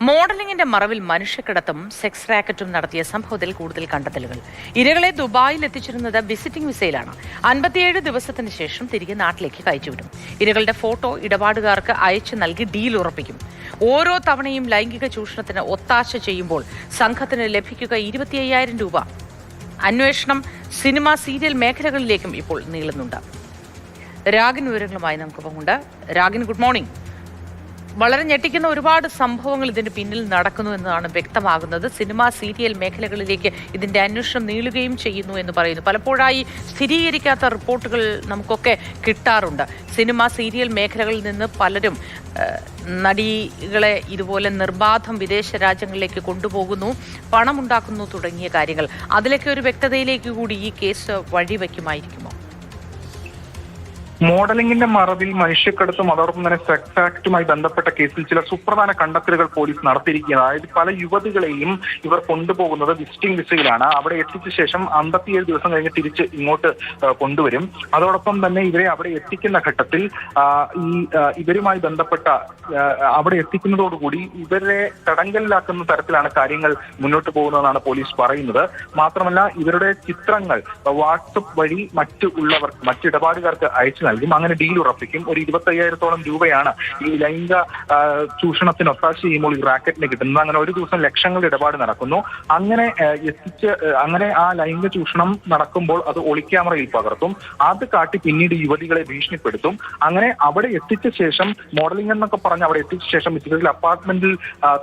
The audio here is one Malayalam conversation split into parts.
മോഡലിംഗിന്റെ മറവിൽ മനുഷ്യക്കടത്തും സെക്സ് റാക്കറ്റും നടത്തിയ സംഭവത്തിൽ കൂടുതൽ കണ്ടെത്തലുകൾ. ഇരകളെ ദുബായിൽ എത്തിച്ചിരുന്നത് വിസിറ്റിംഗ് വിസയിലാണ്. 57 ദിവസത്തിന് ശേഷം തിരികെ നാട്ടിലേക്ക് കയറ്റിവിടും. ഇരകളുടെ ഫോട്ടോ ഇടപാടുകാർക്ക് അയച്ചു നൽകി ഡീൽ ഉറപ്പിക്കും. ഓരോ തവണയും ലൈംഗിക ചൂഷണത്തിന് ഒത്താശ ചെയ്യുമ്പോൾ സംഘത്തിന് ലഭിക്കുക 25,000 രൂപ. അന്വേഷണം സിനിമ, സീരിയൽ മേഖലകളിലേക്കും ഇപ്പോൾ നീളുന്നുണ്ട്. രാഗിൻ വിവരങ്ങളുമായി നമുക്കൊപ്പമുണ്ട്. രാഗിൻ, ഗുഡ് മോർണിംഗ്. വളരെ ഞെട്ടിക്കുന്ന ഒരുപാട് സംഭവങ്ങൾ ഇതിന് പിന്നിൽ നടക്കുന്നു എന്നതാണ് വ്യക്തമാകുന്നത്. സിനിമ, സീരിയൽ മേഖലകളിലേക്ക് ഇതിന്റെ അന്വേഷണം നീളുകയും ചെയ്യുന്നു എന്ന് പറയുന്നു. പലപ്പോഴായി സ്ഥിരീകരിക്കാത്ത റിപ്പോർട്ടുകൾ നമുക്കൊക്കെ കിട്ടാറുണ്ട്. സിനിമ, സീരിയൽ മേഖലകളിൽ നിന്ന് പലരും നടികളെ ഇതുപോലെ നിർബാധം വിദേശ രാജ്യങ്ങളിലേക്ക് കൊണ്ടുപോകുന്നു, പണമുണ്ടാക്കുന്നു തുടങ്ങിയ കാര്യങ്ങൾ. അതിലൊക്കെ ഒരു വ്യക്തതയിലേക്ക് കൂടി ഈ കേസ് വഴിവെക്കുമായിരിക്കുമോ? മോഡലിംഗിന്റെ മറവിൽ മനുഷ്യക്കടത്തും അതോടൊപ്പം തന്നെ സെക്സ് ആക്ടുമായി ബന്ധപ്പെട്ട കേസിൽ ചില സുപ്രധാന കണ്ടെത്തലുകൾ പോലീസ് നടത്തിയിരിക്കുകയാണ്. അതായത് പല യുവതികളെയും ഇവർ കൊണ്ടുപോകുന്നത് വിസിറ്റിംഗ് വിസയിലാണ്. അവിടെ എത്തിച്ച ശേഷം 57 ദിവസം കഴിഞ്ഞ് തിരിച്ച് ഇങ്ങോട്ട് കൊണ്ടുവരും. അതോടൊപ്പം തന്നെ ഇവരെ അവിടെ എത്തിക്കുന്ന ഘട്ടത്തിൽ ഇവരുമായി ബന്ധപ്പെട്ട അവിടെ എത്തിക്കുന്നതോടുകൂടി ഇവരെ തടങ്കലിലാക്കുന്ന തരത്തിലാണ് കാര്യങ്ങൾ മുന്നോട്ട് പോകുന്നതെന്നാണ് പോലീസ് പറയുന്നത്. മാത്രമല്ല, ഇവരുടെ ചിത്രങ്ങൾ വാട്സപ്പ് വഴി മറ്റിടപാടുകാർക്ക് അയച്ചു നൽകും. അങ്ങനെ ഡീൽ ഉറപ്പിക്കും. ഒരു 25,000-ഓളം രൂപയാണ് ഈ ലൈംഗിക ചൂഷണത്തിന് ഒത്താശ ചെയ്യുമ്പോൾ ഈ റാക്കറ്റിന് കിട്ടുന്നത്. അങ്ങനെ ഒരു ദിവസം ലക്ഷങ്ങളുടെ ഇടപാട് നടക്കുന്നു. അങ്ങനെ ആ ലൈംഗിക ചൂഷണം നടക്കുമ്പോൾ അത് ഒളിക്യാമറയിൽ പകർത്തും. അത് കാട്ടി പിന്നീട് യുവതികളെ ഭീഷണിപ്പെടുത്തും. അങ്ങനെ അവിടെ എത്തിച്ച ശേഷം മോഡലിംഗ് എന്നൊക്കെ പറഞ്ഞ് അവിടെ എത്തിച്ച ശേഷം ഇത്തരത്തിൽ അപ്പാർട്ട്മെന്റിൽ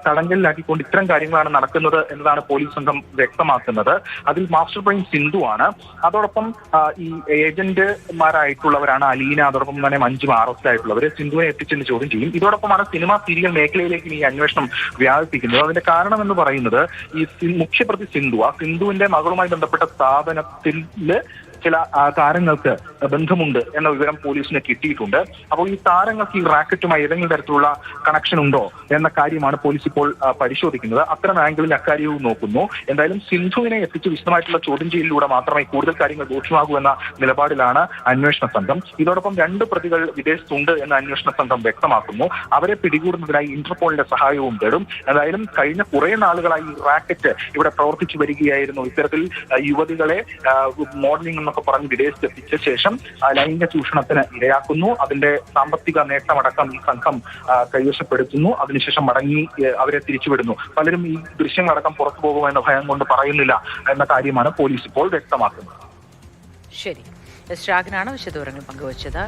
തടങ്കലിലാക്കിക്കൊണ്ട് ഇത്തരം കാര്യങ്ങളാണ് നടക്കുന്നത് എന്നതാണ് പോലീസ് സംഘം വ്യക്തമാക്കുന്നത്. അതിൽ മാസ്റ്റർ ബ്രെയിൻ സിന്ധു ആണ്. അതോടൊപ്പം ഈ ഏജന്റുമാരായിട്ടുള്ളവരാണ് അലീന, അതോടൊപ്പം തന്നെ മഞ്ജു, അറസ്റ്റായിട്ടുള്ളവർ. സിന്ധുവിനെ എത്തിച്ചെന്ന് ചോദ്യം ചെയ്യും. ഇതോടൊപ്പമാണ് സിനിമ, സീരിയൽ മേഖലയിലേക്ക് ഈ അന്വേഷണം വ്യാപിപ്പിക്കുന്നത്. അതിന്റെ കാരണം എന്ന് പറയുന്നത് ഈ മുഖ്യപ്രതി സിന്ധുവിന്റെ മകളുമായി ബന്ധപ്പെട്ട സ്ഥാപനത്തിൽ ചില താരങ്ങൾക്ക് ബന്ധമുണ്ട് എന്ന വിവരം പോലീസിന് കിട്ടിയിട്ടുണ്ട്. അപ്പോൾ ഈ താരങ്ങൾക്ക് ഈ റാക്കറ്റുമായി ഏതെങ്കിലും തരത്തിലുള്ള കണക്ഷൻ ഉണ്ടോ എന്ന കാര്യമാണ് പോലീസ് ഇപ്പോൾ പരിശോധിക്കുന്നത്. അത്തരം ആംഗിളിൽ അക്കാര്യവും നോക്കുന്നു. എന്തായാലും സിന്ധുവിനെ എത്തിച്ച് വിശദമായിട്ടുള്ള ചോദ്യം ചെയ്യലിലൂടെ മാത്രമേ കൂടുതൽ കാര്യങ്ങൾ ബോധ്യമാകൂ എന്ന നിലപാടിലാണ് അന്വേഷണ സംഘം. ഇതോടൊപ്പം 2 പ്രതികൾ വിദേശത്തുണ്ട് എന്ന് അന്വേഷണ സംഘം വ്യക്തമാക്കുന്നു. അവരെ പിടികൂടുന്നതിനായി ഇന്റർപോളിന്റെ സഹായവും തേടും. എന്തായാലും കഴിഞ്ഞ കുറെ നാളുകളായി ഈ റാക്കറ്റ് ഇവിടെ പ്രവർത്തിച്ചു വരികയായിരുന്നു. ഇത്തരത്തിൽ യുവതികളെ മോഡലിംഗ് എന്നൊക്കെ പറഞ്ഞ് വിദേശത്തെത്തിച്ച ശേഷം ലൈംഗിക ചൂഷണത്തിന് ഇരയാക്കുന്നു. അതിന്റെ സാമ്പത്തിക നേട്ടമടക്കം ഈ സംഘം കൈവശപ്പെടുത്തുന്നു. അതിനുശേഷം മടങ്ങി അവരെ തിരിച്ചുവിടുന്നു. പലരും ഈ ദൃശ്യങ്ങളടക്കം പുറത്തു പോകുമെന്ന ഭയം കൊണ്ട് പറയുന്നില്ല എന്ന കാര്യമാണ് പോലീസ് ഇപ്പോൾ വ്യക്തമാക്കുന്നത്. ശരി, രാഗിനാണ് വിശദവിവരങ്ങൾ പങ്കുവച്ചത്.